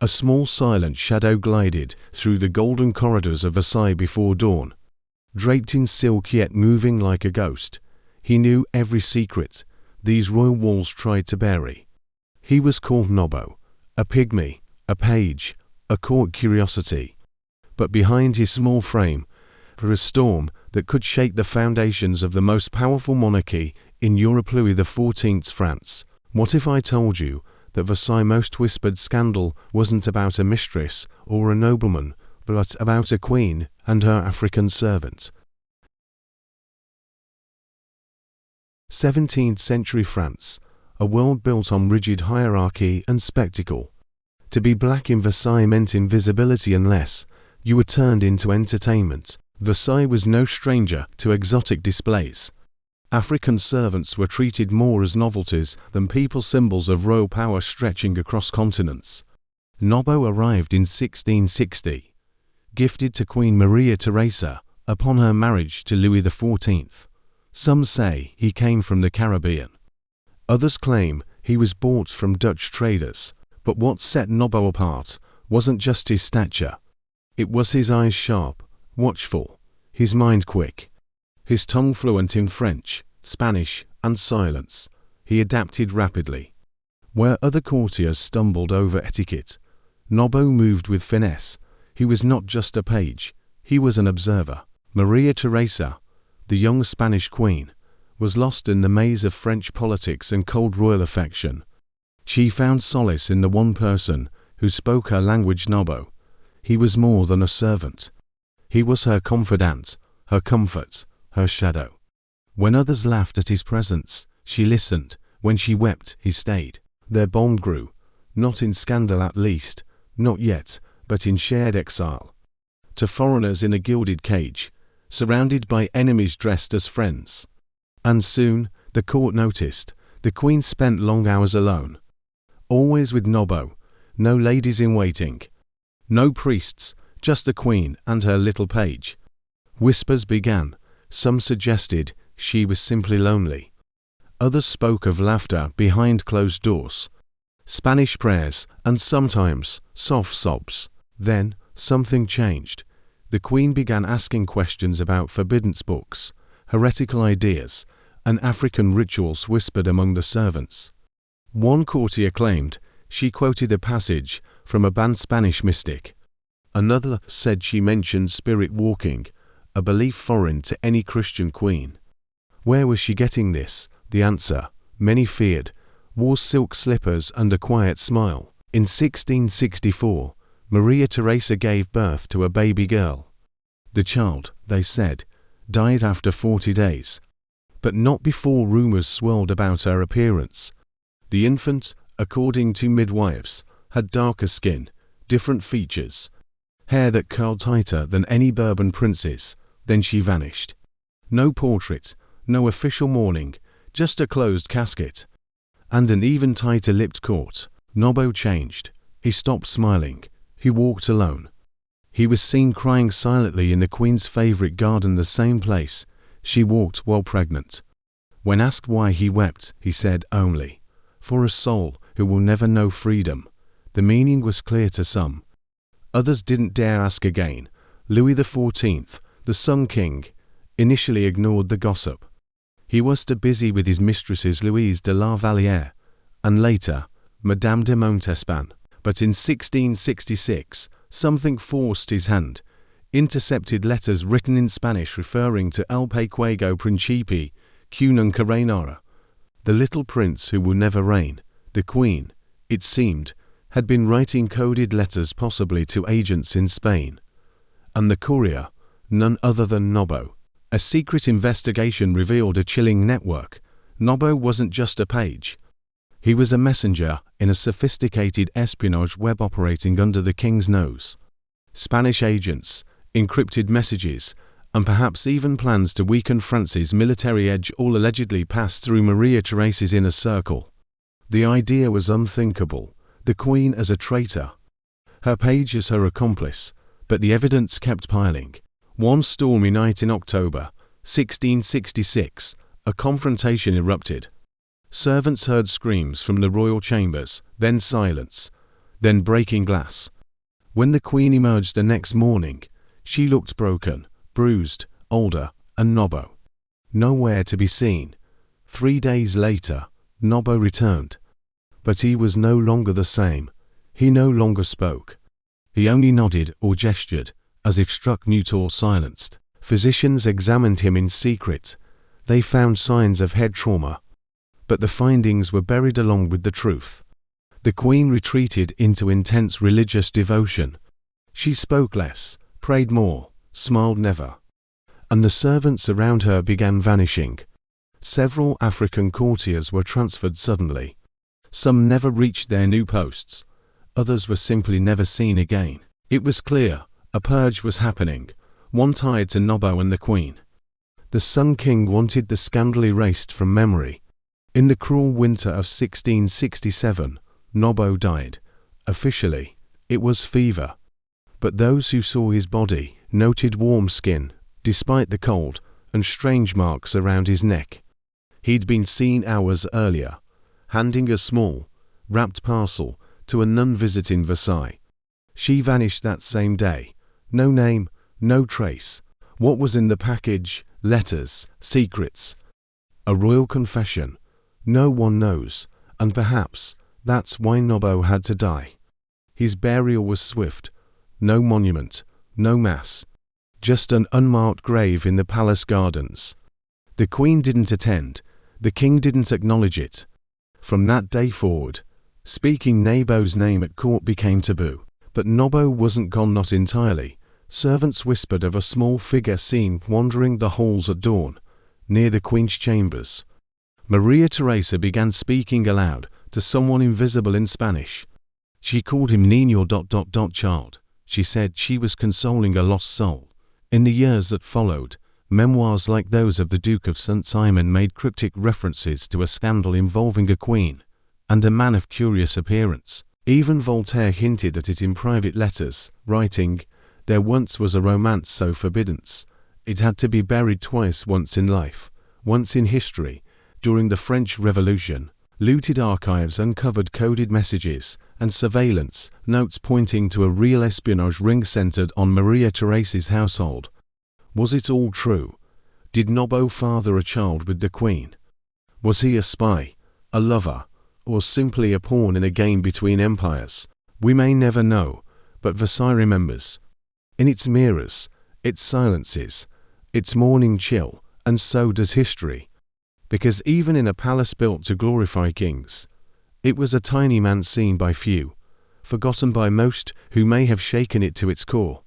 A small silent shadow glided through the golden corridors of Versailles before dawn. Draped in silk yet moving like a ghost, he knew every secret these royal walls tried to bury. He was called Nabo, a pygmy, a page, a court curiosity. But behind his small frame, for a storm that could shake the foundations of the most powerful monarchy in Europe, Louis XIV's France. What if I told you that Versailles' most whispered scandal wasn't about a mistress or a nobleman, but about a queen and her African servant? 17th century France, a world built on rigid hierarchy and spectacle. To be black in Versailles meant invisibility unless you were turned into entertainment. Versailles was no stranger to exotic displays. African servants were treated more as novelties than people, symbols of royal power stretching across continents. Nabo arrived in 1660, gifted to Queen Maria Teresa upon her marriage to Louis XIV. Some say he came from the Caribbean. Others claim he was bought from Dutch traders. But what set Nabo apart wasn't just his stature. It was his eyes sharp, watchful, his mind quick, his tongue fluent in French, Spanish, and silence. He adapted rapidly. Where other courtiers stumbled over etiquette, Nabo moved with finesse. He was not just a page, he was an observer. Maria Teresa, the young Spanish queen, was lost in the maze of French politics and cold royal affection. She found solace in the one person who spoke her language. Nabo. He was more than a servant. He was her confidant, her comfort, her shadow. When others laughed at his presence, she listened. When she wept, he stayed. Their bond grew, not in scandal at least, not yet, but in shared exile. To foreigners in a gilded cage, surrounded by enemies dressed as friends. And soon, the court noticed, the queen spent long hours alone. Always with Nabo, no ladies in waiting, no priests, just the queen and her little page. Whispers began. Some suggested she was simply lonely. Others spoke of laughter behind closed doors, Spanish prayers, and sometimes soft sobs. Then, something changed. The queen began asking questions about forbidden books, heretical ideas, and African rituals whispered among the servants. One courtier claimed she quoted a passage from a banned Spanish mystic. Another said she mentioned spirit walking, a belief foreign to any Christian queen. Where was she getting this? The answer, many feared, wore silk slippers and a quiet smile. In 1664, Maria Teresa gave birth to a baby girl. The child, they said, died after 40 days. But not before rumors swirled about her appearance. The infant, according to midwives, had darker skin, different features, hair that curled tighter than any Bourbon prince's. Then she vanished. No portrait, no official mourning, just a closed casket. And an even tighter-lipped court. Nabo changed. He stopped smiling. He walked alone. He was seen crying silently in the queen's favorite garden, the same place she walked while pregnant. When asked why he wept, he said only, "For a soul who will never know freedom." The meaning was clear to some. Others didn't dare ask again. Louis XIV, the Sun King, initially ignored the gossip. He was too busy with his mistresses Louise de la Vallière, and later, Madame de Montespan. But in 1666, something forced his hand. Intercepted letters written in Spanish referring to El Pequeño Príncipe, que nunca reinara, the little prince who will never reign. The queen, it seemed, had been writing coded letters possibly to agents in Spain. And the courier, none other than Nabo. A secret investigation revealed a chilling network. Nabo wasn't just a page. He was a messenger in a sophisticated espionage web operating under the king's nose. Spanish agents, encrypted messages, and perhaps even plans to weaken France's military edge all allegedly passed through Maria Theresa's inner circle. The idea was unthinkable, the queen as a traitor, her page as her accomplice, but the evidence kept piling. One stormy night in October, 1666, a confrontation erupted. Servants heard screams from the royal chambers, then silence. then breaking glass. When the Queen emerged the next morning, she looked broken, bruised, older, and Nabo nowhere to be seen. 3 days later, Nabo returned. But he was no longer the same. He no longer spoke. He only nodded or gestured, as if struck mute or silenced. Physicians examined him in secret. They found signs of head trauma. But the findings were buried along with the truth. The Queen retreated into intense religious devotion. She spoke less, prayed more, smiled never. And the servants around her began vanishing. Several African courtiers were transferred suddenly. Some never reached their new posts. Others were simply never seen again. It was clear, a purge was happening, one tied to Nabo and the Queen. The Sun King wanted the scandal erased from memory. In the cruel winter of 1667, Nabo died. Officially, it was fever. But those who saw his body noted warm skin, despite the cold, and strange marks around his neck. He'd been seen hours earlier, handing a small, wrapped parcel to a nun visiting Versailles. She vanished that same day. No name, no trace. What was in the package? Letters, secrets. A royal confession. No one knows, and perhaps that's why Nabo had to die. His burial was swift. No monument, no mass. Just an unmarked grave in the palace gardens. The Queen didn't attend. The King didn't acknowledge it. From that day forward, speaking Nabo's name at court became taboo. But Nabo wasn't gone, not entirely. Servants whispered of a small figure seen wandering the halls at dawn, near the Queen's chambers. Maria Teresa began speaking aloud to someone invisible in Spanish. She called him Niño ... child. She said she was consoling a lost soul. In the years that followed, memoirs like those of the Duke of St. Simon made cryptic references to a scandal involving a queen and a man of curious appearance. Even Voltaire hinted at it in private letters, writing, "There once was a romance so forbidden. It had to be buried twice, once in life, once in history." During the French Revolution, looted archives uncovered coded messages and surveillance notes pointing to a real espionage ring centered on Maria Theresa's household. Was it all true? Did Nabo father a child with the Queen? Was he a spy, a lover, or simply a pawn in a game between empires? We may never know, but Versailles remembers. In its mirrors, its silences, its morning chill, and so does history. Because even in a palace built to glorify kings, it was a tiny man seen by few, forgotten by most, who may have shaken it to its core.